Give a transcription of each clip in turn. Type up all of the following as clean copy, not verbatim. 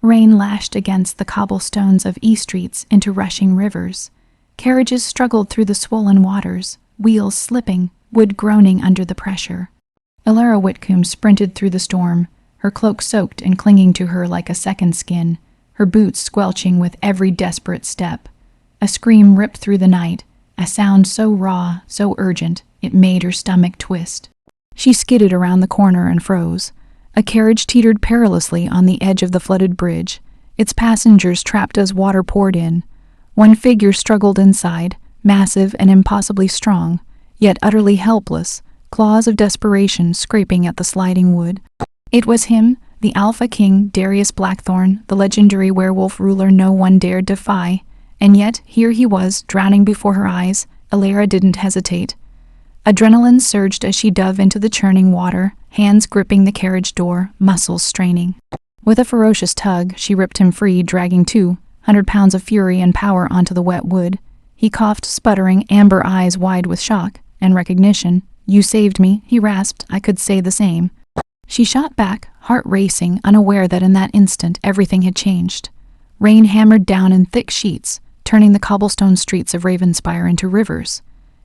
Rain lashed against the cobblestones of E-streets into rushing rivers. Carriages struggled through the swollen waters, wheels slipping, wood groaning under the pressure. Elara Whitcomb sprinted through the storm, her cloak soaked and clinging to her like a second skin, her boots squelching with every desperate step. A scream ripped through the night, a sound so raw, so urgent, it made her stomach twist. She skidded around the corner and froze. A carriage teetered perilously on the edge of the flooded bridge, its passengers trapped as water poured in. One figure struggled inside, massive and impossibly strong, yet utterly helpless, claws of desperation scraping at the sliding wood. It was him, the Alpha King, Darius Blackthorne, the legendary werewolf ruler no one dared defy, and yet here he was, drowning before her eyes. Elara didn't hesitate. Adrenaline surged as she dove into the churning water, hands gripping the carriage door, muscles straining. With a ferocious tug, she ripped him free, dragging 200 pounds of fury and power onto the wet wood. He coughed, sputtering, amber eyes wide with shock and recognition. "You saved me," he rasped. "I could say the same." She shot back, heart racing, unaware that in that instant everything had changed. Rain hammered down in thick sheets, turning the cobblestone streets of Ravenspire into rivers.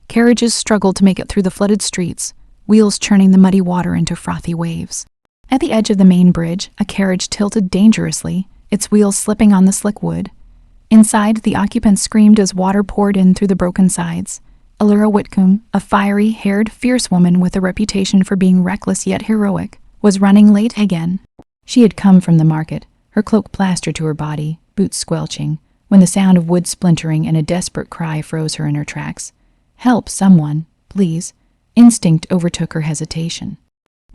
Carriages struggled to make it through the flooded streets, wheels churning the muddy water into frothy waves. At the edge of the main bridge, a carriage tilted dangerously, its wheels slipping on the slick wood. Inside, the occupants screamed as water poured in through the broken sides. Elara Whitcomb, a fiery-haired, fierce woman with a reputation for being reckless yet heroic, was running late again. She had come from the market, her cloak plastered to her body, boots squelching, when the sound of wood splintering and a desperate cry froze her in her tracks. "Help, someone, please." Instinct overtook her hesitation.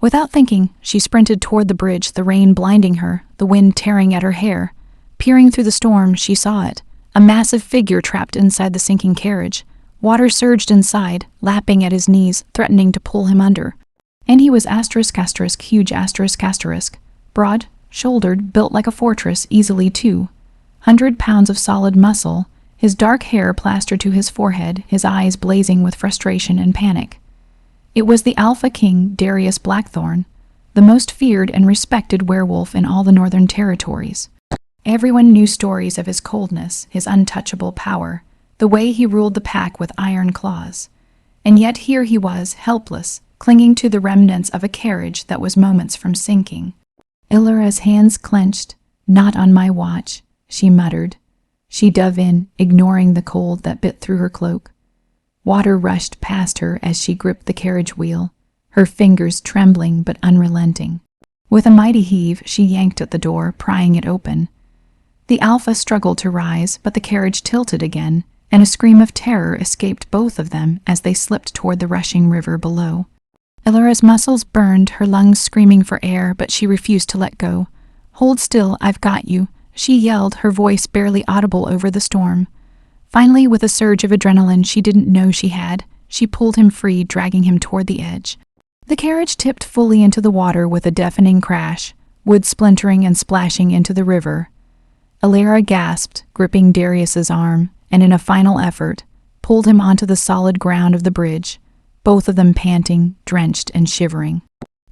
Without thinking, she sprinted toward the bridge, the rain blinding her, the wind tearing at her hair. Peering through the storm, she saw it, a massive figure trapped inside the sinking carriage. Water surged inside, lapping at his knees, threatening to pull him under. And he was huge broad-shouldered, built like a fortress, easily 200 pounds of solid muscle, his dark hair plastered to his forehead, his eyes blazing with frustration and panic. It was the Alpha King, Darius Blackthorne, the most feared and respected werewolf in all the Northern Territories. Everyone knew stories of his coldness, his untouchable power, the way he ruled the pack with iron claws. And yet here he was, helpless, clinging to the remnants of a carriage that was moments from sinking. Elara's hands clenched. "Not on my watch," she muttered. She dove in, ignoring the cold that bit through her cloak. Water rushed past her as she gripped the carriage wheel, her fingers trembling but unrelenting. With a mighty heave, she yanked at the door, prying it open. The Alpha struggled to rise, but the carriage tilted again, and a scream of terror escaped both of them as they slipped toward the rushing river below. Elara's muscles burned, her lungs screaming for air, but she refused to let go. "Hold still, I've got you," she yelled, her voice barely audible over the storm. Finally, with a surge of adrenaline she didn't know she had, she pulled him free, dragging him toward the edge. The carriage tipped fully into the water with a deafening crash, wood splintering and splashing into the river. Elara gasped, gripping Darius's arm, and in a final effort, pulled him onto the solid ground of the bridge, both of them panting, drenched and shivering.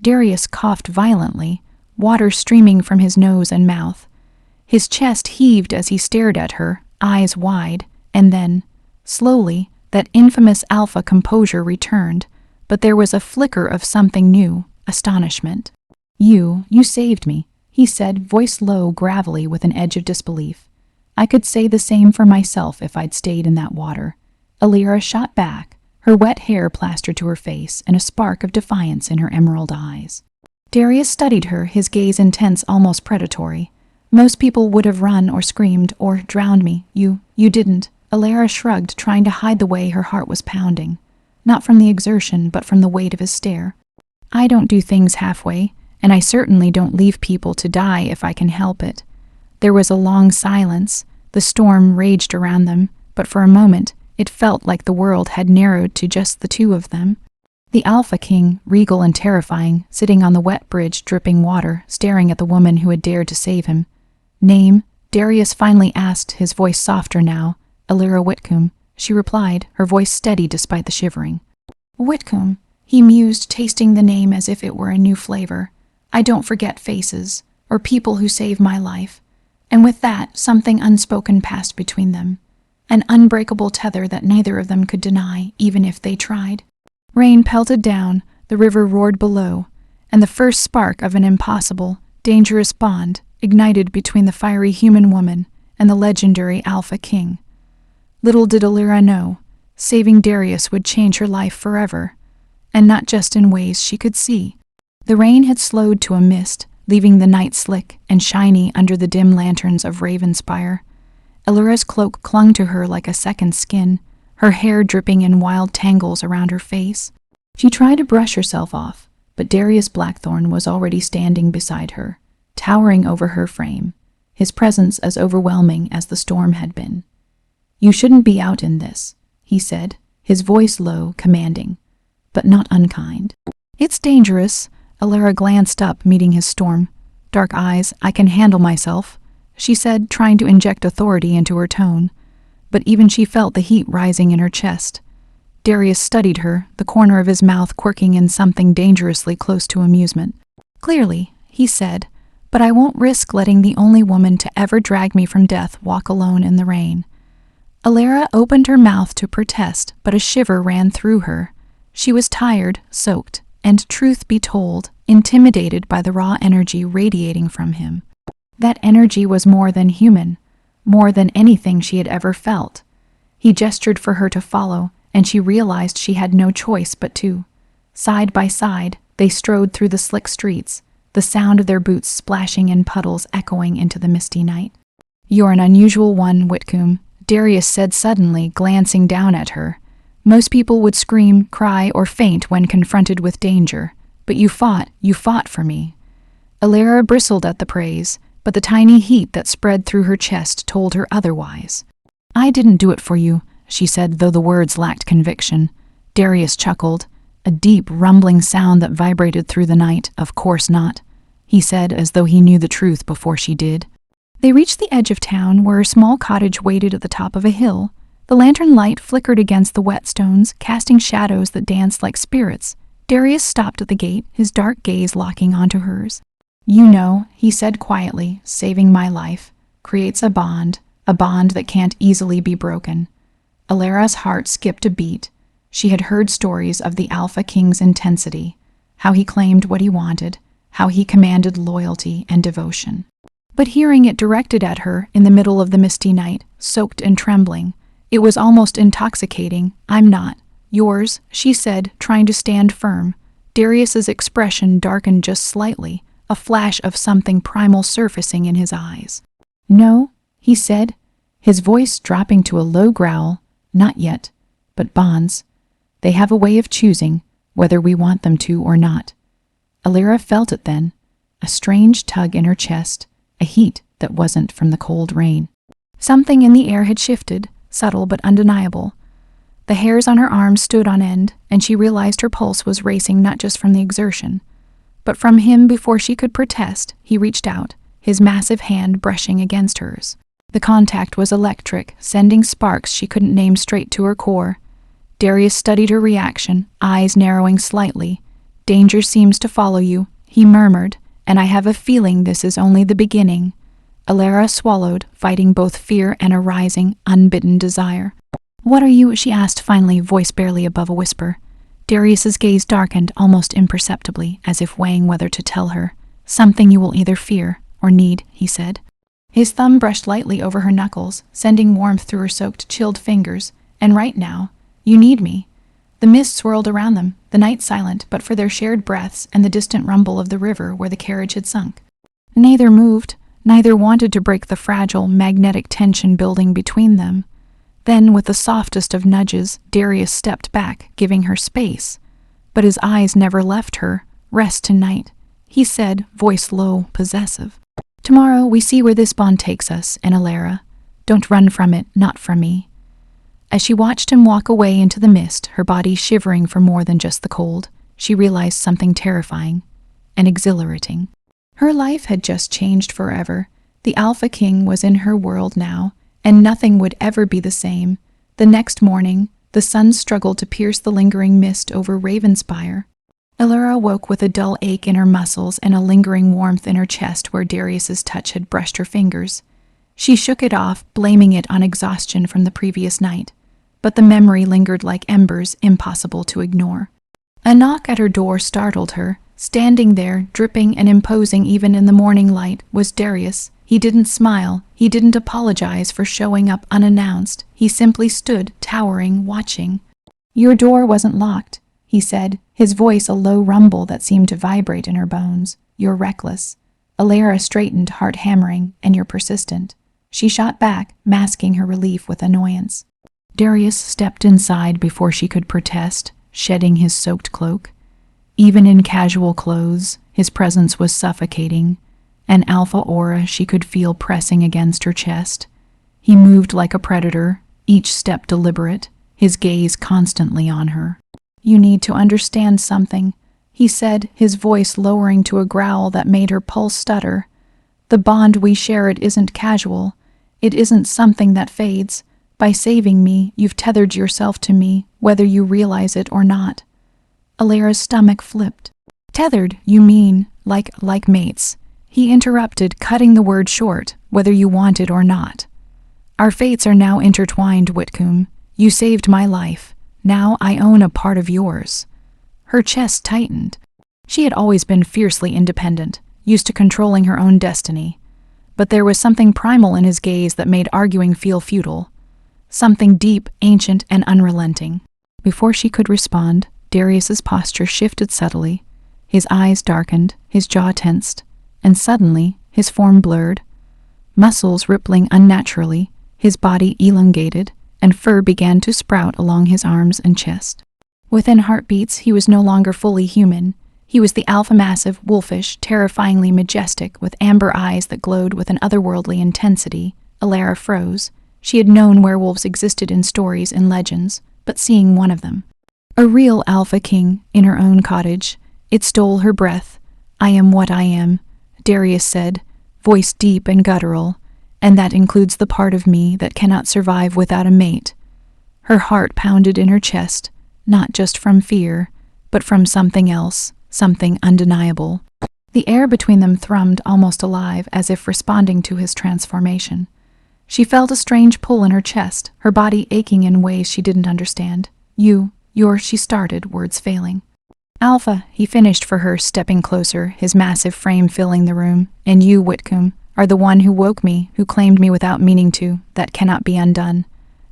Darius coughed violently, water streaming from his nose and mouth. His chest heaved as he stared at her, eyes wide, and then, slowly, that infamous Alpha composure returned, but there was a flicker of something new, astonishment. You saved me," he said, voice low, gravelly, with an edge of disbelief. "I could say the same for myself if I'd stayed in that water." Elara shot back, her wet hair plastered to her face, and a spark of defiance in her emerald eyes. Darius studied her, his gaze intense, almost predatory. "Most people would have run or screamed or drowned me. You didn't." Elara shrugged, trying to hide the way her heart was pounding. Not from the exertion, but from the weight of his stare. "I don't do things halfway, and I certainly don't leave people to die if I can help it." There was a long silence. The storm raged around them, but for a moment it felt like the world had narrowed to just the two of them. The Alpha King, regal and terrifying, sitting on the wet bridge dripping water, staring at the woman who had dared to save him. "Name?" Darius finally asked, his voice softer now. "Elara Whitcomb," she replied, her voice steady despite the shivering. "Whitcomb," he mused, tasting the name as if it were a new flavor. "I don't forget faces, or people who save my life. And with that, something unspoken passed between them, an unbreakable tether that neither of them could deny, even if they tried. Rain pelted down, the river roared below, and the first spark of an impossible, dangerous bond ignited between the fiery human woman and the legendary Alpha King. Little did Alira know, saving Darius would change her life forever, and not just in ways she could see. The rain had slowed to a mist, leaving the night slick and shiny under the dim lanterns of Ravenspire. Alira's cloak clung to her like a second skin, her hair dripping in wild tangles around her face. She tried to brush herself off, but Darius Blackthorn was already standing beside her, towering over her frame, his presence as overwhelming as the storm had been. "You shouldn't be out in this," he said, his voice low, commanding, but not unkind. "It's dangerous." Alira glanced up, meeting his storm. Dark eyes. "I can handle myself," she said, trying to inject authority into her tone. But even she felt the heat rising in her chest. Darius studied her, the corner of his mouth quirking in something dangerously close to amusement. "Clearly," he said, "but I won't risk letting the only woman to ever drag me from death walk alone in the rain." Alira opened her mouth to protest, but a shiver ran through her. She was tired, soaked, and, truth be told, intimidated by the raw energy radiating from him. That energy was more than human, more than anything she had ever felt. He gestured for her to follow, and she realized she had no choice but to. Side by side, they strode through the slick streets, the sound of their boots splashing in puddles echoing into the misty night. "You're an unusual one, Whitcomb," Darius said suddenly, glancing down at her. "Most people would scream, cry, or faint when confronted with danger, but you fought for me." Alira bristled at the praise, but the tiny heat that spread through her chest told her otherwise. "I didn't do it for you," she said, though the words lacked conviction. Darius chuckled, a deep, rumbling sound that vibrated through the night. "Of course not," he said, as though he knew the truth before she did. They reached the edge of town, where a small cottage waited at the top of a hill. The lantern light flickered against the wet stones, casting shadows that danced like spirits. Darius stopped at the gate, his dark gaze locking onto hers. "You know," he said quietly, "saving my life creates a bond that can't easily be broken." Alira's heart skipped a beat. She had heard stories of the Alpha King's intensity, how he claimed what he wanted, how he commanded loyalty and devotion. But hearing it directed at her in the middle of the misty night, soaked and trembling, it was almost intoxicating. "I'm not yours," she said, trying to stand firm. Darius's expression darkened just slightly, a flash of something primal surfacing in his eyes. "No," he said, his voice dropping to a low growl. "Not yet, but bonds, they have a way of choosing whether we want them to or not." Alira felt it then, a strange tug in her chest, a heat that wasn't from the cold rain. Something in the air had shifted, subtle but undeniable. The hairs on her arms stood on end, and she realized her pulse was racing not just from the exertion, but from him. Before she could protest, he reached out, his massive hand brushing against hers. The contact was electric, sending sparks she couldn't name straight to her core. Darius studied her reaction, eyes narrowing slightly. "Danger seems to follow you," he murmured, "and I have a feeling this is only the beginning." Alira swallowed, fighting both fear and a rising, unbidden desire. "What are you?" she asked finally, voice barely above a whisper. Darius's gaze darkened almost imperceptibly, as if weighing whether to tell her. "Something you will either fear or need," he said. His thumb brushed lightly over her knuckles, sending warmth through her soaked, chilled fingers. "And right now, you need me." The mist swirled around them, the night silent but for their shared breaths and the distant rumble of the river where the carriage had sunk. Neither moved, neither wanted to break the fragile, magnetic tension building between them. Then, with the softest of nudges, Darius stepped back, giving her space. But his eyes never left her. "Rest tonight," he said, voice low, possessive. "Tomorrow we see where this bond takes us, and Alira. Don't run from it, not from me." As she watched him walk away into the mist, her body shivering for more than just the cold, she realized something terrifying and exhilarating. Her life had just changed forever. The Alpha King was in her world now, and nothing would ever be the same. The next morning, the sun struggled to pierce the lingering mist over Ravenspire. Alira woke with a dull ache in her muscles and a lingering warmth in her chest where Darius's touch had brushed her fingers. She shook it off, blaming it on exhaustion from the previous night, but the memory lingered like embers, impossible to ignore. A knock at her door startled her. Standing there, dripping and imposing even in the morning light, was Darius. He didn't smile. He didn't apologize for showing up unannounced. He simply stood, towering, watching. "Your door wasn't locked," he said, his voice a low rumble that seemed to vibrate in her bones. "You're reckless." Alara straightened, heart hammering. "And you're persistent." She shot back, masking her relief with annoyance. Darius stepped inside before she could protest, shedding his soaked cloak. Even in casual clothes, his presence was suffocating, an alpha aura she could feel pressing against her chest. He moved like a predator, each step deliberate, his gaze constantly on her. "You need to understand something," he said, his voice lowering to a growl that made her pulse stutter. "The bond we share, it isn't casual. It isn't something that fades. By saving me, you've tethered yourself to me, whether you realize it or not." Alara's stomach flipped. "Tethered, you mean, like mates?" He interrupted, cutting the word short, "whether you want it or not. Our fates are now intertwined, Whitcomb. You saved my life. Now I own a part of yours." Her chest tightened. She had always been fiercely independent, used to controlling her own destiny. But there was something primal in his gaze that made arguing feel futile. Something deep, ancient, and unrelenting. Before she could respond, Darius's posture shifted subtly. His eyes darkened, his jaw tensed, and suddenly his form blurred. Muscles rippling unnaturally, his body elongated, and fur began to sprout along his arms and chest. Within heartbeats, he was no longer fully human. He was the alpha massive, wolfish, terrifyingly majestic, with amber eyes that glowed with an otherworldly intensity. Alara froze. She had known werewolves existed in stories and legends, but seeing one of them, a real alpha king, in her own cottage, it stole her breath. "I am what I am," Darius said, voice deep and guttural, "and that includes the part of me that cannot survive without a mate." Her heart pounded in her chest, not just from fear, but from something else, something undeniable. The air between them thrummed almost alive, as if responding to his transformation. She felt a strange pull in her chest, her body aching in ways she didn't understand. You're, she started, words failing. "Alpha," he finished for her, stepping closer, his massive frame filling the room. "And you, Whitcomb, are the one who woke me, who claimed me without meaning to. That cannot be undone."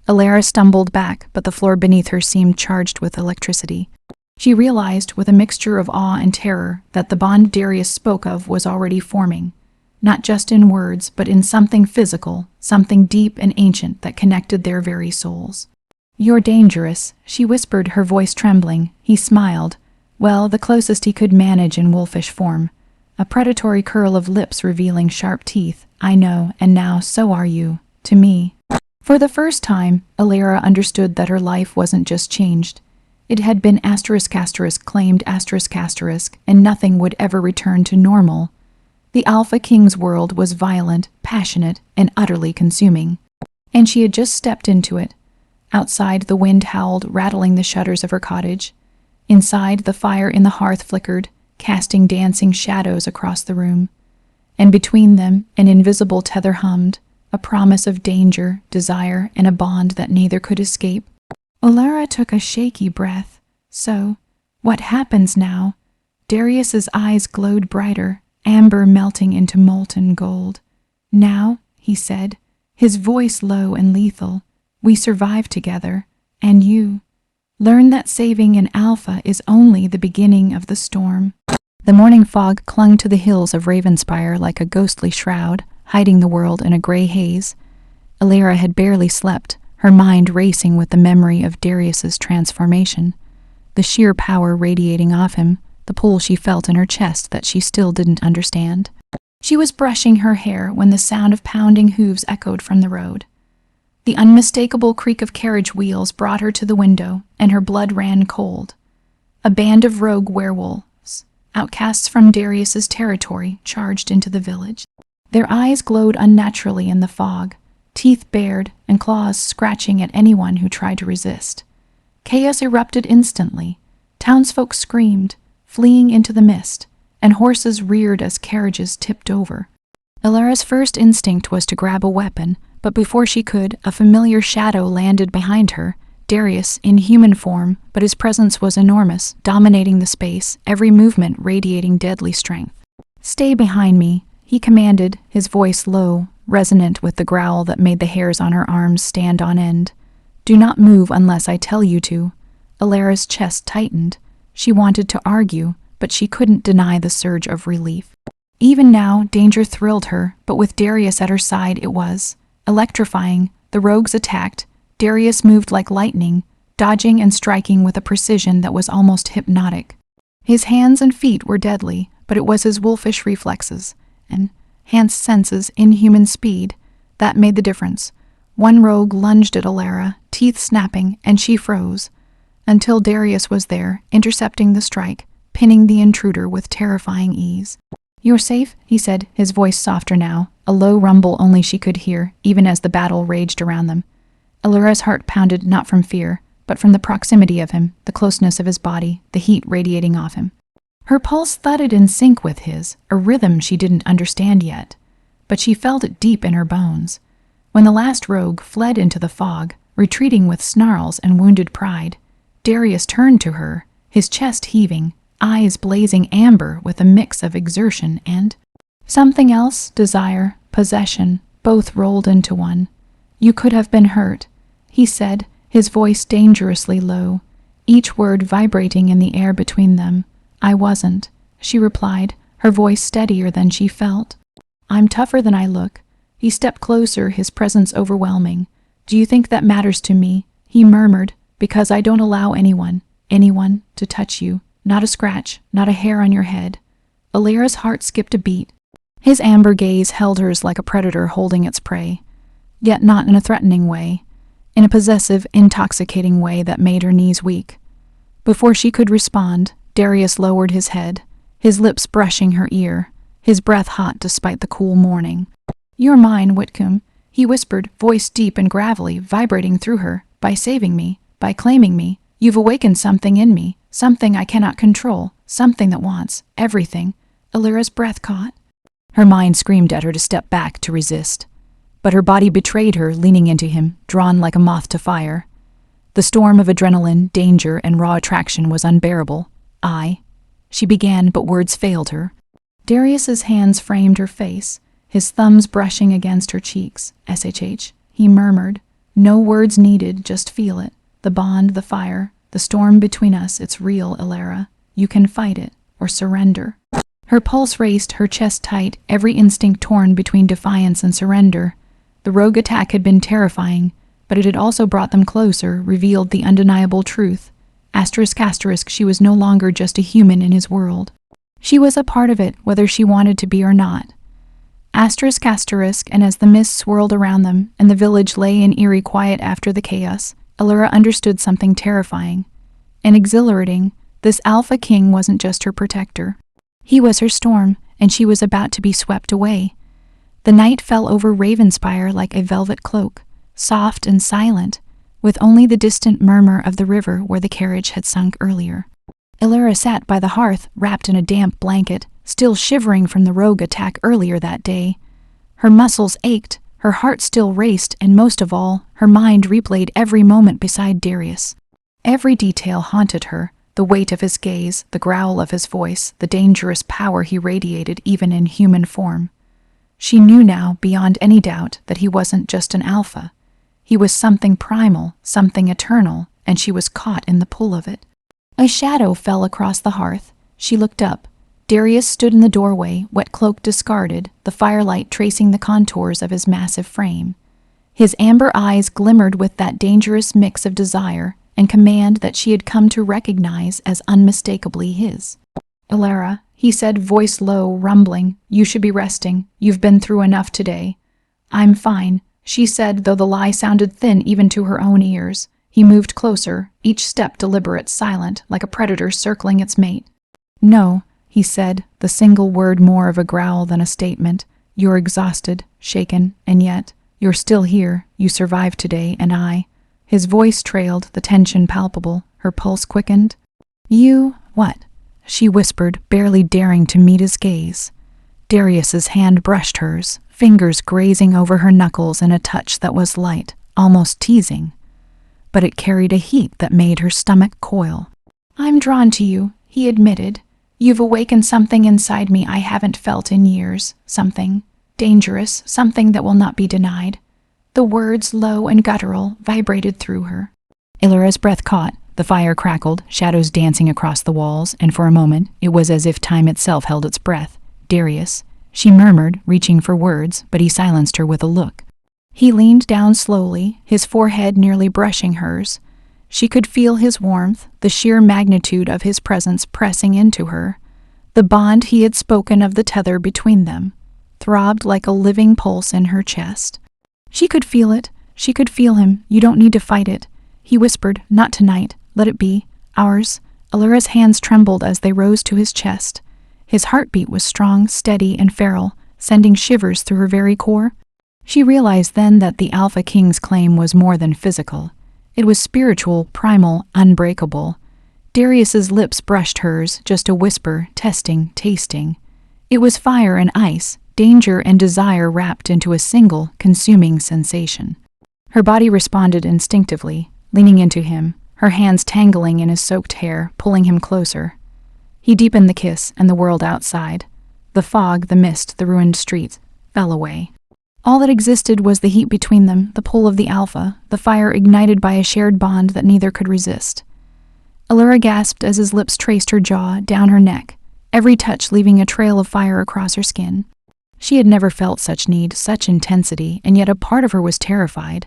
Alara stumbled back, but the floor beneath her seemed charged with electricity. She realized, with a mixture of awe and terror, that the bond Darius spoke of was already forming. Not just in words, but in something physical, something deep and ancient that connected their very souls. "You're dangerous," she whispered, her voice trembling. He smiled. Well, the closest he could manage in wolfish form. A predatory curl of lips revealing sharp teeth. "I know, and now so are you. To me." For the first time, Alara understood that her life wasn't just changed. It had been ***, claimed ***, and nothing would ever return to normal. The Alpha King's world was violent, passionate, and utterly consuming. And she had just stepped into it. Outside, the wind howled, rattling the shutters of her cottage. Inside, the fire in the hearth flickered, casting dancing shadows across the room. And between them, an invisible tether hummed, a promise of danger, desire, and a bond that neither could escape. Alara took a shaky breath. "So, what happens now?" Darius's eyes glowed brighter, amber melting into molten gold. "Now," he said, his voice low and lethal, "we survive together, and you learn that saving an alpha is only the beginning of the storm." The morning fog clung to the hills of Ravenspire like a ghostly shroud, hiding the world in a gray haze. Alara had barely slept, her mind racing with the memory of Darius's transformation, the sheer power radiating off him, the pull she felt in her chest that she still didn't understand. She was brushing her hair when the sound of pounding hooves echoed from the road. The unmistakable creak of carriage wheels brought her to the window, and her blood ran cold. A band of rogue werewolves, outcasts from Darius's territory, charged into the village. Their eyes glowed unnaturally in the fog, teeth bared and claws scratching at anyone who tried to resist. Chaos erupted instantly. Townsfolk screamed, fleeing into the mist, and horses reared as carriages tipped over. Alara's first instinct was to grab a weapon, but before she could, a familiar shadow landed behind her. Darius, in human form, but his presence was enormous, dominating the space, every movement radiating deadly strength. "Stay behind me," he commanded, his voice low, resonant with the growl that made the hairs on her arms stand on end. "Do not move unless I tell you to." Alara's chest tightened. She wanted to argue, but she couldn't deny the surge of relief. Even now, danger thrilled her, but with Darius at her side it was electrifying. The rogues attacked. Darius moved like lightning, dodging and striking with a precision that was almost hypnotic. His hands and feet were deadly, but it was his wolfish reflexes and enhanced senses, inhuman speed, that made the difference. One rogue lunged at Alara, teeth snapping, and she froze, until Darius was there, intercepting the strike, pinning the intruder with terrifying ease. "You're safe," he said, his voice softer now, a low rumble only she could hear, even as the battle raged around them. Alara's heart pounded not from fear, but from the proximity of him, the closeness of his body, the heat radiating off him. Her pulse thudded in sync with his, a rhythm she didn't understand yet, but she felt it deep in her bones. When the last rogue fled into the fog, retreating with snarls and wounded pride, Darius turned to her, his chest heaving, eyes blazing amber with a mix of exertion and something else, desire, possession, both rolled into one. "You could have been hurt," he said, his voice dangerously low, each word vibrating in the air between them. "I wasn't," she replied, her voice steadier than she felt. "I'm tougher than I look." He stepped closer, his presence overwhelming. "Do you think that matters to me?" he murmured. "Because I don't allow anyone, to touch you. Not a scratch, not a hair on your head." Alara's heart skipped a beat. His amber gaze held hers like a predator holding its prey, yet not in a threatening way, in a possessive, intoxicating way that made her knees weak. Before she could respond, Darius lowered his head, his lips brushing her ear, his breath hot despite the cool morning. "You're mine, Whitcomb," he whispered, voice deep and gravelly, vibrating through her. "By saving me, by claiming me, you've awakened something in me, something I cannot control, something that wants everything." Alara's breath caught. Her mind screamed at her to step back, to resist. But her body betrayed her, leaning into him, drawn like a moth to fire. The storm of adrenaline, danger, and raw attraction was unbearable. She began, but words failed her. Darius's hands framed her face, his thumbs brushing against her cheeks. "SHH," he murmured. "No words needed, just feel it. The bond, the fire, the storm between us, it's real, Alara. You can fight it, or surrender." Her pulse raced, her chest tight, every instinct torn between defiance and surrender. The rogue attack had been terrifying, but it had also brought them closer, revealed the undeniable truth. ***, she was no longer just a human in his world. She was a part of it, whether she wanted to be or not. ***, and as the mist swirled around them, and the village lay in eerie quiet after the chaos, Alara understood something terrifying and exhilarating. This Alpha King wasn't just her protector. He was her storm, and she was about to be swept away. The night fell over Ravenspire like a velvet cloak, soft and silent, with only the distant murmur of the river where the carriage had sunk earlier. Alara sat by the hearth, wrapped in a damp blanket, still shivering from the rogue attack earlier that day. Her muscles ached, her heart still raced, and most of all, her mind replayed every moment beside Darius. Every detail haunted her, the weight of his gaze, the growl of his voice, the dangerous power he radiated even in human form. She knew now, beyond any doubt, that he wasn't just an alpha. He was something primal, something eternal, and she was caught in the pull of it. A shadow fell across the hearth. She looked up. Darius stood in the doorway, wet cloak discarded, the firelight tracing the contours of his massive frame. His amber eyes glimmered with that dangerous mix of desire and command that she had come to recognize as unmistakably his. "Alara," he said, voice low, rumbling, "you should be resting. You've been through enough today." "I'm fine," she said, though the lie sounded thin even to her own ears. He moved closer, each step deliberate, silent, like a predator circling its mate. "No," he said, the single word more of a growl than a statement. "You're exhausted, shaken, and yet, you're still here. You survived today, and I..." His voice trailed, the tension palpable, her pulse quickened. "You, what?" she whispered, barely daring to meet his gaze. Darius's hand brushed hers, fingers grazing over her knuckles in a touch that was light, almost teasing. But it carried a heat that made her stomach coil. "I'm drawn to you," he admitted. "You've awakened something inside me I haven't felt in years. Something dangerous, something that will not be denied." The words, low and guttural, vibrated through her. Illyra's breath caught. The fire crackled, shadows dancing across the walls, and for a moment it was as if time itself held its breath. "Darius," she murmured, reaching for words, but he silenced her with a look. He leaned down slowly, his forehead nearly brushing hers. She could feel his warmth, the sheer magnitude of his presence pressing into her. The bond he had spoken of, the tether between them, throbbed like a living pulse in her chest. She could feel it. She could feel him. "You don't need to fight it," he whispered. "Not tonight. Let it be. Ours." Illyra's hands trembled as they rose to his chest. His heartbeat was strong, steady, and feral, sending shivers through her very core. She realized then that the Alpha King's claim was more than physical. It was spiritual, primal, unbreakable. Darius's lips brushed hers, just a whisper, testing, tasting. It was fire and ice, danger and desire wrapped into a single, consuming sensation. Her body responded instinctively, leaning into him, her hands tangling in his soaked hair, pulling him closer. He deepened the kiss, and the world outside. The fog, the mist, the ruined streets, fell away. All that existed was the heat between them, the pull of the Alpha, the fire ignited by a shared bond that neither could resist. Illyra gasped as his lips traced her jaw, down her neck, every touch leaving a trail of fire across her skin. She had never felt such need, such intensity, and yet a part of her was terrified.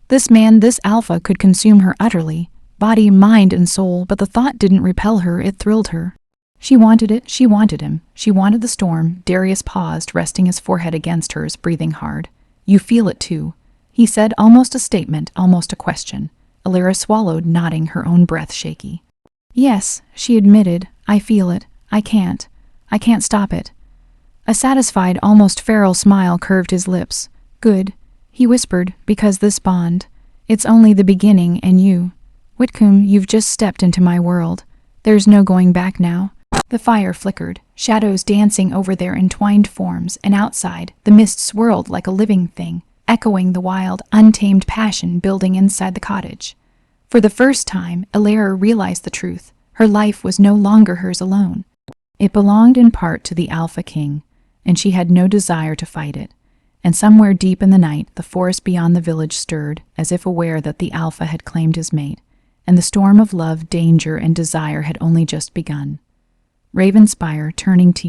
This man, this Alpha, could consume her utterly, body, mind, and soul, but the thought didn't repel her, it thrilled her. She wanted it, she wanted him, she wanted the storm. Darius paused, resting his forehead against hers, breathing hard. "You feel it too," he said, almost a statement, almost a question. Illyra swallowed, nodding, her own breath shaky. "Yes," she admitted, "I feel it. I can't stop it." A satisfied, almost feral smile curved his lips. "Good," he whispered, "because this bond, it's only the beginning, and you, Whitcomb, you've just stepped into my world. There's no going back now." The fire flickered, shadows dancing over their entwined forms, and outside, the mist swirled like a living thing, echoing the wild, untamed passion building inside the cottage. For the first time, Illyra realized the truth. Her life was no longer hers alone. It belonged in part to the Alpha King, and she had no desire to fight it. And somewhere deep in the night, the forest beyond the village stirred, as if aware that the Alpha had claimed his mate, and the storm of love, danger, and desire had only just begun. Ravenspire, turning to